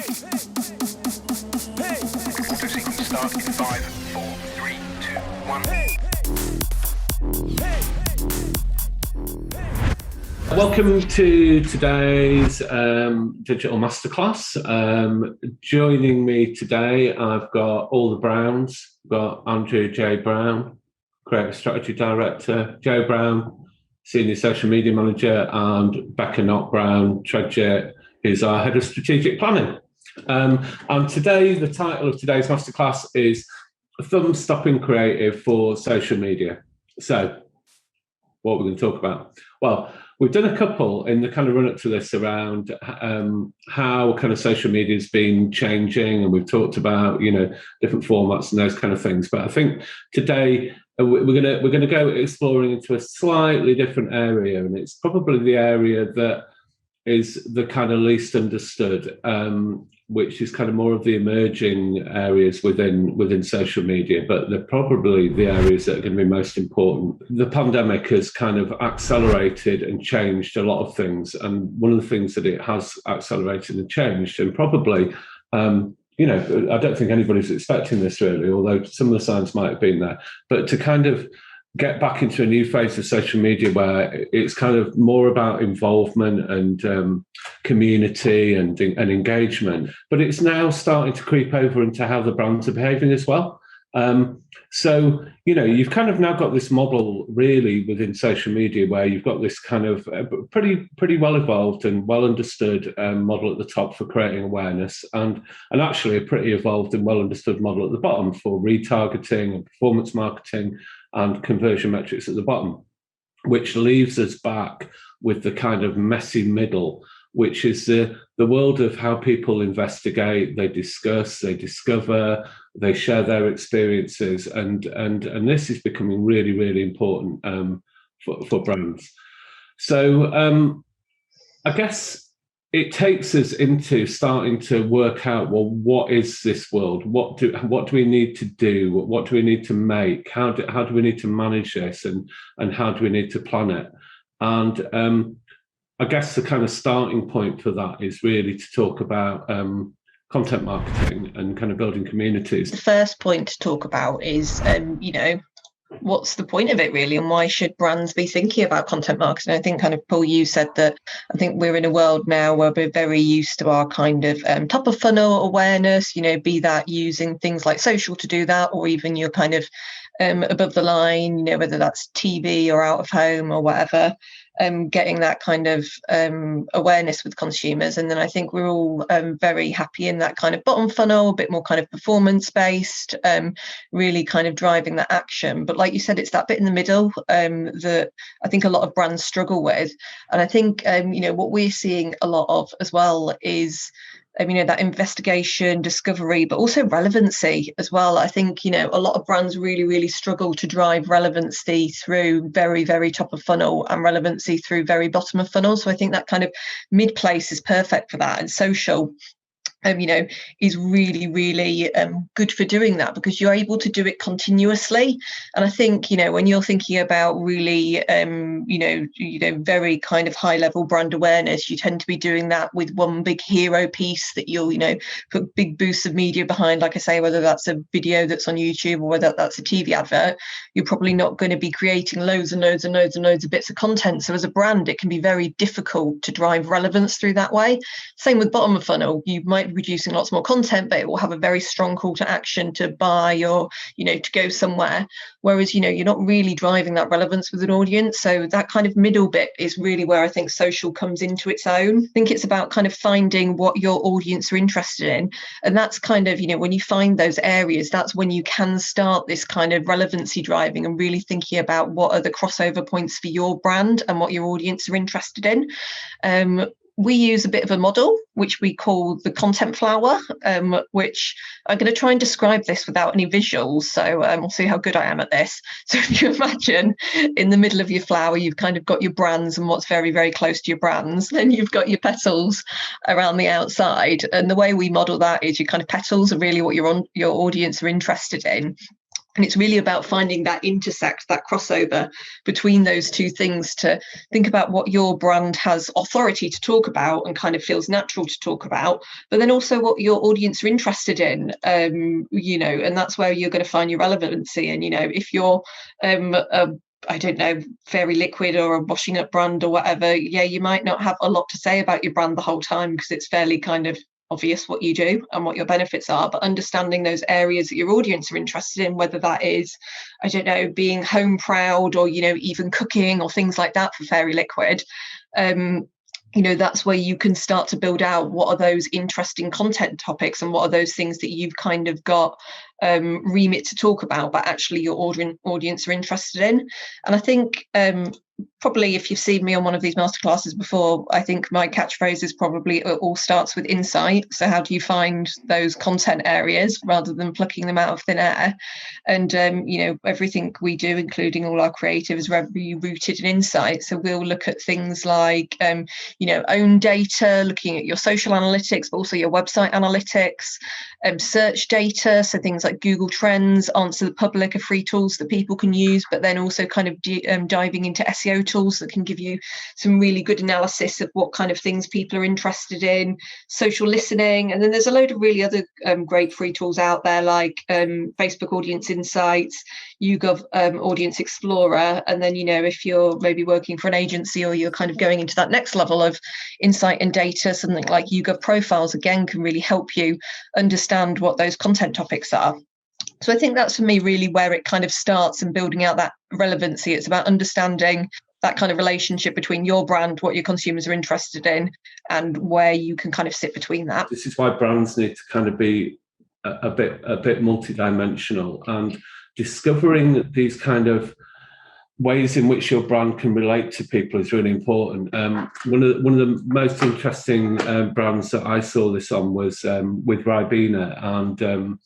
Auto sequence start in 5, 4, 3, 2, 1. Welcome to today's digital masterclass. Joining me today, I've got all the Browns. I've got Andrew J. Brown, Creative Strategy Director, Joe Brown, Senior Social Media Manager, and Becca Knott Brown, Treasure, who's our Head of Strategic Planning. And today, the title of today's masterclass is Thumb Stopping Creative for Social Media. So, what we're going to talk about? Well, we've done a couple in the kind of run up to this around how kind of social media has been changing, and we've talked about, you know, different formats and those kind of things. But I think today we're going to go exploring into a slightly different area, and it's probably the area that is the kind of least understood, which is kind of more of the emerging areas within social media, but they're probably the areas that are going to be most important. The pandemic has kind of accelerated and changed a lot of things, and one of the things that it has accelerated and changed, and probably, you know, I don't think anybody's expecting this really, although some of the signs might have been there, but to kind of get back into a new phase of social media where it's kind of more about involvement and community and engagement, but it's now starting to creep over into how the brands are behaving as well. So, you know, you've kind of now got this model really within social media where you've got this kind of pretty well evolved and well understood model at the top for creating awareness, and actually a pretty evolved and well understood model at the bottom for retargeting and performance marketing and conversion metrics at the bottom, which leaves us back with the kind of messy middle, which is the world of how people investigate, they discuss, they discover, they share their experiences, and this is becoming really, really important for brands. So I guess it takes us into starting to work out, well, what is this world? What do we need to do? What do we need to make? How do we need to manage this? And how do we need to plan it? And I guess the kind of starting point for that is really to talk about content marketing and kind of building communities. The first point to talk about is, you know, what's the point of it really, and why should brands be thinking about content marketing? I think kind of, Paul, you said that I think we're in a world now where we're very used to our kind of top of funnel awareness, you know, be that using things like social to do that, or even your kind of above the line, you know, whether that's TV or out of home or whatever, getting that kind of awareness with consumers. And then I think we're all very happy in that kind of bottom funnel, a bit more kind of performance based, really kind of driving that action. But like you said, it's that bit in the middle that I think a lot of brands struggle with. And I think, you know, what we're seeing a lot of as well is, you know, that investigation, discovery, but also relevancy as well. I think, you know, a lot of brands really, really struggle to drive relevancy through very, very top of funnel and relevancy through very bottom of funnel. So I think that kind of mid place is perfect for that. And social, you know, is really, really good for doing that, because you're able to do it continuously. And I think, you know, when you're thinking about really, you know, very kind of high level brand awareness, you tend to be doing that with one big hero piece that you'll, you know, put big boosts of media behind. Like I say, whether that's a video that's on YouTube or whether that's a TV advert, you're probably not going to be creating loads and loads and loads and loads of bits of content. So as a brand, it can be very difficult to drive relevance through that way. Same with bottom of funnel. You might producing lots more content, but it will have a very strong call to action to buy or, you know, to go somewhere. Whereas, you know, you're not really driving that relevance with an audience. So that kind of middle bit is really where I think social comes into its own. I think it's about kind of finding what your audience are interested in. And that's kind of, you know, when you find those areas, that's when you can start this kind of relevancy driving and really thinking about what are the crossover points for your brand and what your audience are interested in. We use a bit of a model, which we call the content flower, which I'm going to try and describe this without any visuals. So we'll see how good I am at this. So if you imagine in the middle of your flower, you've kind of got your brands and what's very, very close to your brands. Then you've got your petals around the outside. And the way we model that is your kind of petals are really what your audience are interested in. And it's really about finding that intersect, that crossover between those two things, to think about what your brand has authority to talk about and kind of feels natural to talk about, but then also what your audience are interested in, and that's where you're going to find your relevancy. And, if you're I don't know, Fairy Liquid or a washing up brand or whatever, you might not have a lot to say about your brand the whole time because it's fairly kind of obvious what you do and what your benefits are. But understanding those areas that your audience are interested in, whether that is, I don't know, being home proud or, even cooking or things like that for Fairy Liquid, that's where you can start to build out what are those interesting content topics and what are those things that you've kind of got remit to talk about, but actually your audience are interested in. And I think probably if you've seen me on one of these masterclasses before, I think my catchphrase is probably it all starts with insight. So how do you find those content areas rather than plucking them out of thin air? And, everything we do, including all our creative, is really rooted in insight. So we'll look at things like, own data, looking at your social analytics, but also your website analytics, search data. So things like Google Trends, Answer the Public are free tools that people can use, but then also kind of diving into SEO tools that can give you some really good analysis of what kind of things people are interested in, social listening. And then there's a load of really other great free tools out there, like Facebook Audience Insights, YouGov Audience Explorer. And then, if you're maybe working for an agency or you're kind of going into that next level of insight and data, something like YouGov Profiles, again, can really help you understand what those content topics are. So I think that's for me really where it kind of starts and building out that relevancy. It's about understanding that kind of relationship between your brand, what your consumers are interested in, and where you can kind of sit between that. This is why brands need to kind of be a bit multidimensional, and discovering these kind of ways in which your brand can relate to people is really important. One of the most interesting brands that I saw this on was with Ribena, and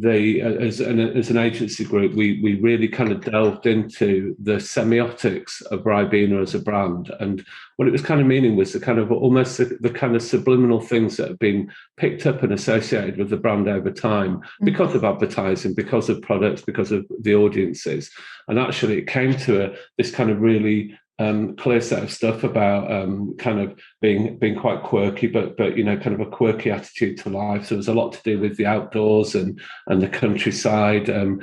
as an agency group, we really kind of delved into the semiotics of Ribena as a brand, and what it was kind of meaning was the kind of almost the kind of subliminal things that have been picked up and associated with the brand over time because of advertising, because of products, because of the audiences. And actually it came to this kind of really clear set of stuff about kind of being quite quirky, but kind of a quirky attitude to life. So there's a lot to do with the outdoors and the countryside, and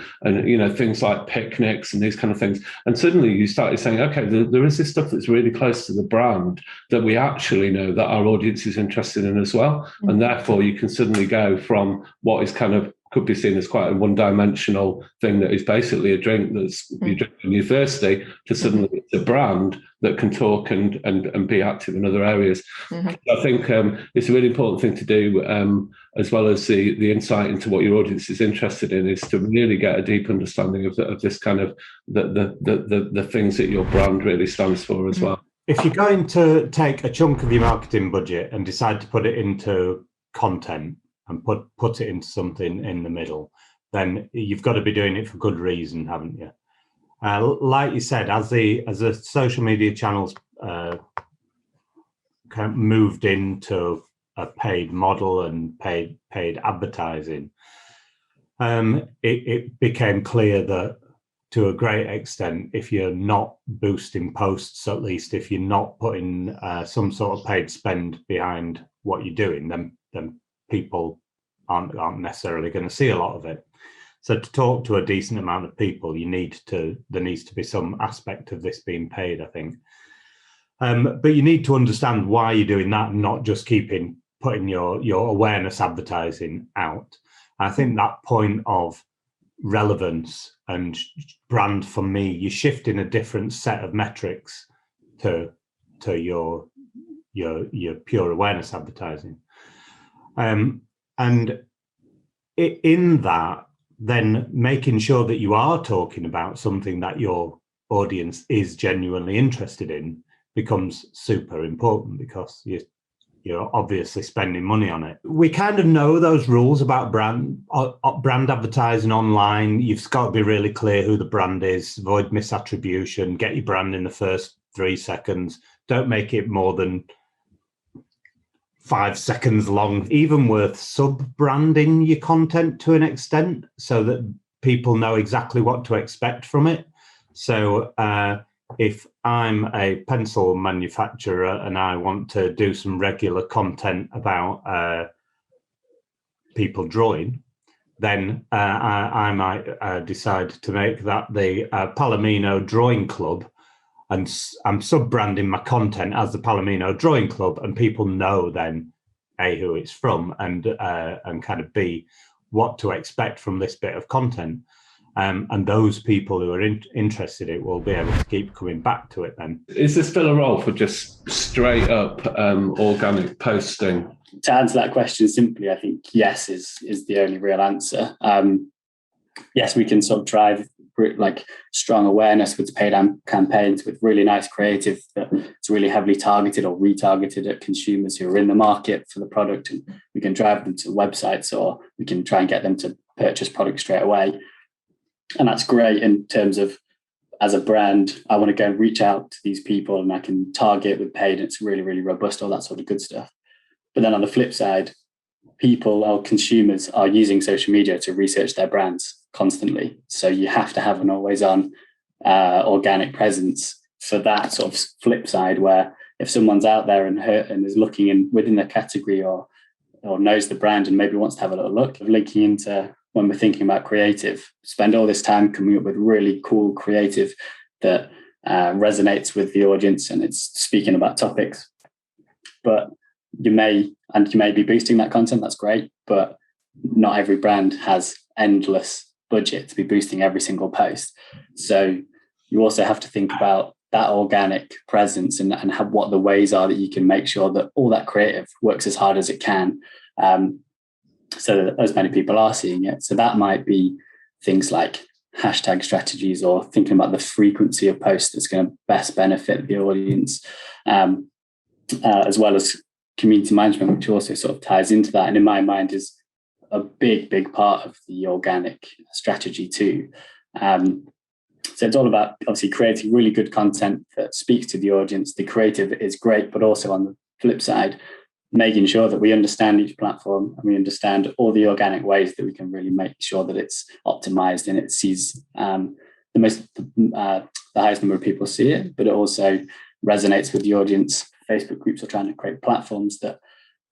things like picnics and these kind of things. And suddenly you started saying, okay, there is this stuff that's really close to the brand that we actually know that our audience is interested in as well. And therefore you can suddenly go from what is kind of could be seen as quite a one-dimensional thing that is basically a drink that's you drink when you're thirsty, to suddenly it's a brand that can talk and be active in other areas. I think it's a really important thing to do, as well as the insight into what your audience is interested in, is to really get a deep understanding of this kind of the things that your brand really stands for as well. If you're going to take a chunk of your marketing budget and decide to put it into content and put it into something in the middle, then you've got to be doing it for good reason, haven't you? Like you said, as the social media channels kind of moved into a paid model and paid advertising, it became clear that to a great extent, if you're not boosting posts, at least if you're not putting some sort of paid spend behind what you're doing, then people aren't necessarily going to see a lot of it. So to talk to a decent amount of people, there needs to be some aspect of this being paid, I think. But you need to understand why you're doing that, and not just putting your awareness advertising out. I think that point of relevance and brand, for me, you're shifting a different set of metrics to your pure awareness advertising. And in that, then making sure that you are talking about something that your audience is genuinely interested in becomes super important, because you're obviously spending money on it. We kind of know those rules about brand advertising online. You've got to be really clear who the brand is, avoid misattribution, get your brand in the first 3 seconds. Don't make it more than 5 seconds long. Even worth sub-branding your content to an extent, so that people know exactly what to expect from it. So if I'm a pencil manufacturer and I want to do some regular content about people drawing, then I might decide to make that the Palomino Drawing Club, and I'm sub-branding my content as the Palomino Drawing Club, and people know then A, who it's from, and kind of B, what to expect from this bit of content. And those people who are interested in it will be able to keep coming back to it then. Is there still a role for just straight up organic posting? To answer that question simply, I think yes is the only real answer. Yes, we can sort of drive like strong awareness with paid campaigns with really nice creative that's really heavily targeted or retargeted at consumers who are in the market for the product, and we can drive them to websites, or we can try and get them to purchase products straight away. And that's great in terms of, as a brand, I want to go and reach out to these people and I can target with paid. It's really, really robust, all that sort of good stuff. But then on the flip side, people or consumers are using social media to research their brands constantly. So you have to have an always on organic presence for that sort of flip side, where if someone's out there and is looking in within the category or knows the brand and maybe wants to have a little look, linking into when we're thinking about creative, spend all this time coming up with really cool creative that resonates with the audience and it's speaking about topics. But you may be boosting that content, that's great, but not every brand has endless budget to be boosting every single post. So you also have to think about that organic presence and what the ways are that you can make sure that all that creative works as hard as it can, so that as many people are seeing it. So that might be things like hashtag strategies, or thinking about the frequency of posts that's going to best benefit the audience, as well as community management, which also sort of ties into that, and in my mind is a big part of the organic strategy too. So it's all about obviously creating really good content that speaks to the audience. The creative is great, but also on the flip side, making sure that we understand each platform and we understand all the organic ways that we can really make sure that it's optimized and it sees the highest number of people see it, but it also resonates with the audience. Facebook groups are trying to create platforms that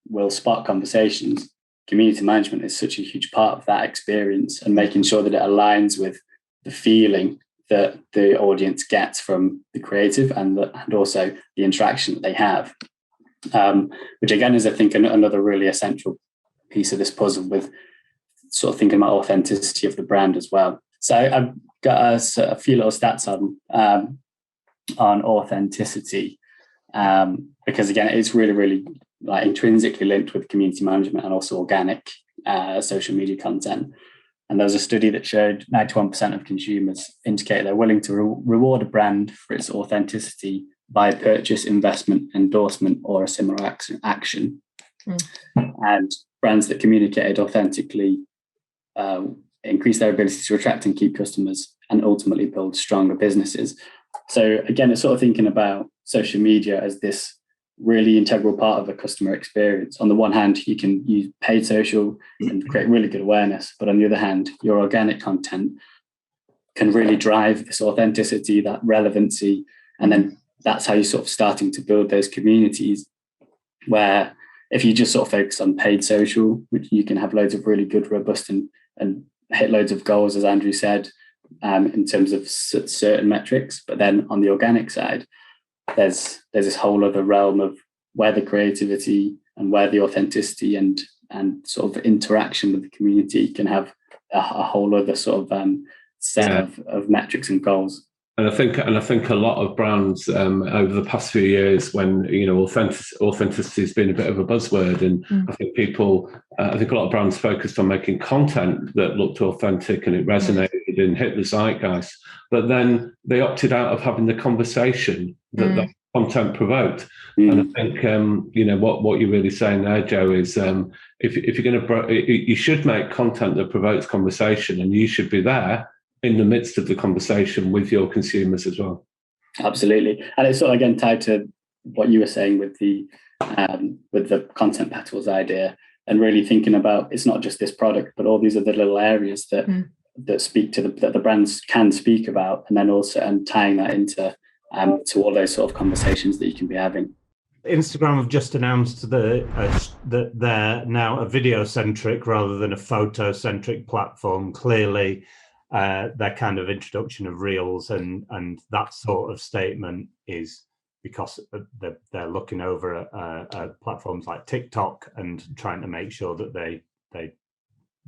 will spark conversations. Community management is such a huge part of that experience, and making sure that it aligns with the feeling that the audience gets from the creative and also the interaction that they have. Which again is, I think, another really essential piece of this puzzle, with sort of thinking about authenticity of the brand as well. So I've got a few little stats on authenticity, because again, it's really, really like intrinsically linked with community management and also organic social media content. And there was a study that showed 91% of consumers indicate they're willing to reward a brand for its authenticity by purchase, investment, endorsement, or a similar action. And brands that communicated authentically increase their ability to attract and keep customers and ultimately build stronger businesses. So again, it's sort of thinking about social media as this really integral part of a customer experience. On the one hand, you can use paid social and create really good awareness, but on the other hand, your organic content can really drive this authenticity, that relevancy, and then that's how you're sort of starting to build those communities, where if you just sort of focus on paid social, which you can have loads of really good, robust and hit loads of goals, as Andrew said, in terms of certain metrics. But then on the organic side, there's this whole other realm of where the creativity and where the authenticity and sort of interaction with the community can have a whole other sort of set of metrics and goals. And I think a lot of brands over the past few years, when authenticity has been a bit of a buzzword, and I think a lot of brands focused on making content that looked authentic and it resonated and hit the zeitgeist. But then they opted out of having the conversation that content provoked. And I think what you're really saying there, Joe, is if you're going to, you should make content that provokes conversation, and you should be there in the midst of the conversation with your consumers as well. Absolutely. And it's sort of again tied to what you were saying with the content petals idea, and really thinking about it's not just this product, but all these other little areas that that speak to that the brands can speak about, and then also and tying that into to all those sort of conversations that you can be having. Instagram have just announced that they're now a video-centric rather than a photo-centric platform. Clearly, their kind of introduction of Reels and that sort of statement is because they're looking over at platforms like TikTok and trying to make sure that they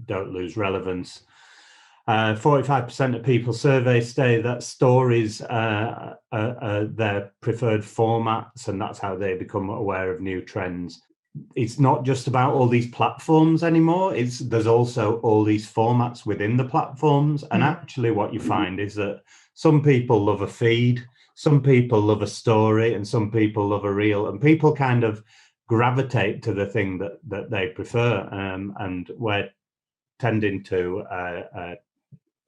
don't lose relevance. 45% of people surveyed say that stories are their preferred formats, and that's how they become aware of new trends. It's not just about all these platforms anymore. There's also all these formats within the platforms. And actually what you find is that some people love a feed, some people love a story, and some people love a reel, and people kind of gravitate to the thing that they prefer. And we're tending to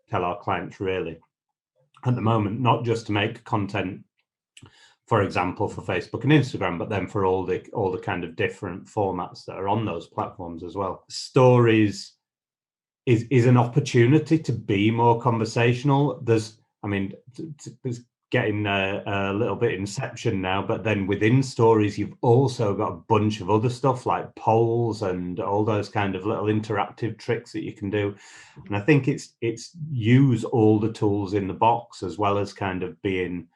tell our clients really at the moment, not just to make content, for example, for Facebook and Instagram, but then for all the kind of different formats that are on those platforms as well. Stories is an opportunity to be more conversational. There's getting a little bit inception now, but then within stories, you've also got a bunch of other stuff like polls and all those kind of little interactive tricks that you can do. And I think it's use all the tools in the box, as well as kind of being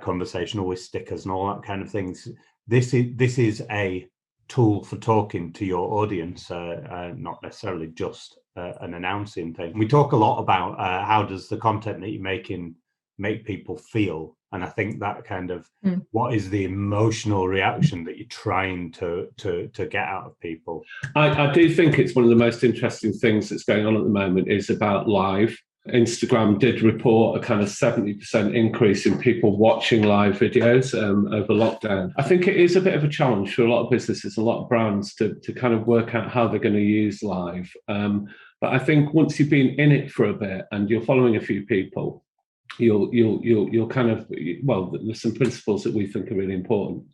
conversational with stickers and all that kind of things. This is a tool for talking to your audience, not necessarily just an announcing thing. We talk a lot about how does the content that you're making make people feel, and I think that kind of what is the emotional reaction that you're trying to get out of people. I do think it's one of the most interesting things that's going on at the moment is about live. Instagram did report a kind of 70% increase in people watching live videos over lockdown. I think it is a bit of a challenge for a lot of businesses, a lot of brands to kind of work out how they're going to use live. But I think once you've been in it for a bit and you're following a few people, you'll kind of, well, there's some principles that we think are really important.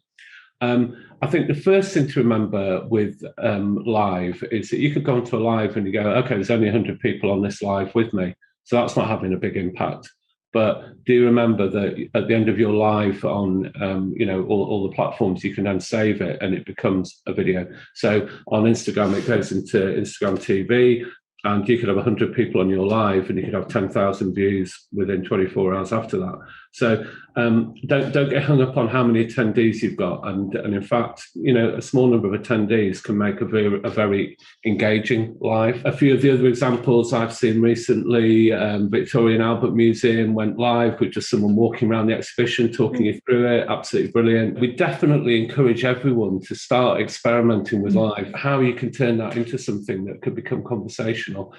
I think the first thing to remember with live is that you could go into a live and you go, okay, there's only 100 people on this live with me, so that's not having a big impact. But do remember that at the end of your live on all the platforms, you can then save it and it becomes a video. So on Instagram, it goes into Instagram TV, and you could have 100 people on your live and you could have 10,000 views within 24 hours after that. So don't get hung up on how many attendees you've got. And in fact, a small number of attendees can make a very engaging live. A few of the other examples I've seen recently, Victoria and Albert Museum went live with just someone walking around the exhibition, talking you through it. Absolutely brilliant. We definitely encourage everyone to start experimenting with live, how you can turn that into something that could become conversational.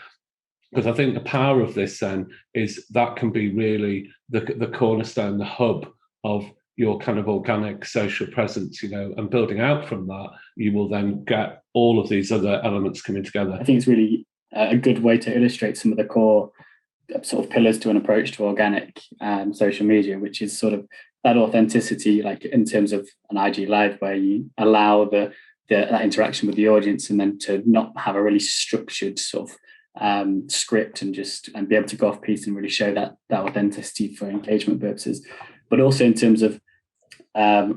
Because I think the power of this then is that can be really the cornerstone, the hub of your kind of organic social presence, and building out from that, you will then get all of these other elements coming together. I think it's really a good way to illustrate some of the core sort of pillars to an approach to organic social media, which is sort of that authenticity, like in terms of an IG Live, where you allow that interaction with the audience, and then to not have a really structured sort of script and be able to go off piece and really show that authenticity for engagement purposes, but also in terms of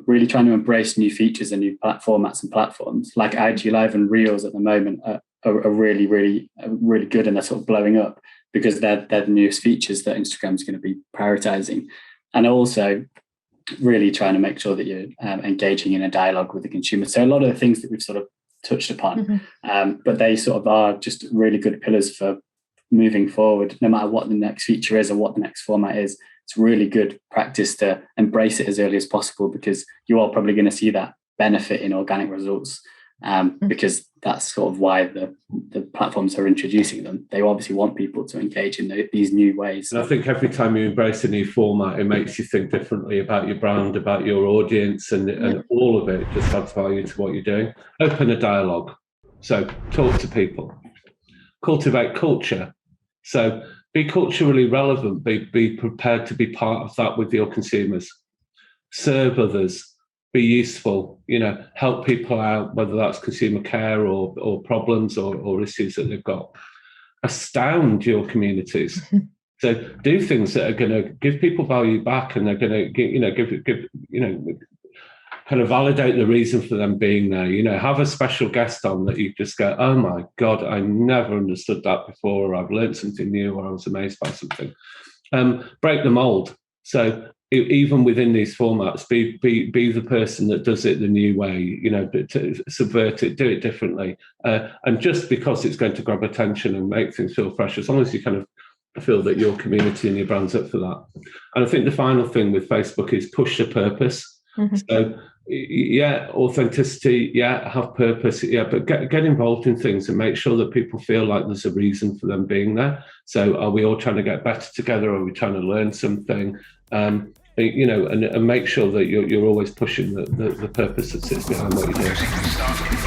really trying to embrace new features and new formats and platforms like IG Live and Reels at the moment are really, really, really good, and they're sort of blowing up because they're the newest features that Instagram's going to be prioritizing, and also really trying to make sure that you're engaging in a dialogue with the consumer. So a lot of the things that we've sort of touched upon, but they sort of are just really good pillars for moving forward, no matter what the next feature is or what the next format is. It's really good practice to embrace it as early as possible, because you are probably going to see that benefit in organic results, because that's sort of why the platforms are introducing them. They obviously want people to engage in these new ways. And I think every time you embrace a new format, it makes you think differently about your brand, about your audience, and all of it just adds value to what you're doing. Open a dialogue. So talk to people. Cultivate culture. So be culturally relevant. Be prepared to be part of that with your consumers. Serve others. Be useful, help people out, whether that's consumer care or problems or issues that they've got. astound your communities. So do things that are going to give people value back, and they're going to give kind of validate the reason for them being there. Have a special guest on that you just go, oh my God, I never understood that before, or I've learned something new, or I was amazed by something. Break the mold. So even within these formats, be the person that does it the new way, to subvert it, do it differently. And just because it's going to grab attention and make things feel fresh, as long as you kind of feel that your community and your brand's up for that. And I think the final thing with Facebook is push the purpose. So authenticity, have purpose, but get involved in things and make sure that people feel like there's a reason for them being there. So are we all trying to get better together? Are we trying to learn something? And make sure that you're always pushing the purpose that sits behind what you're doing.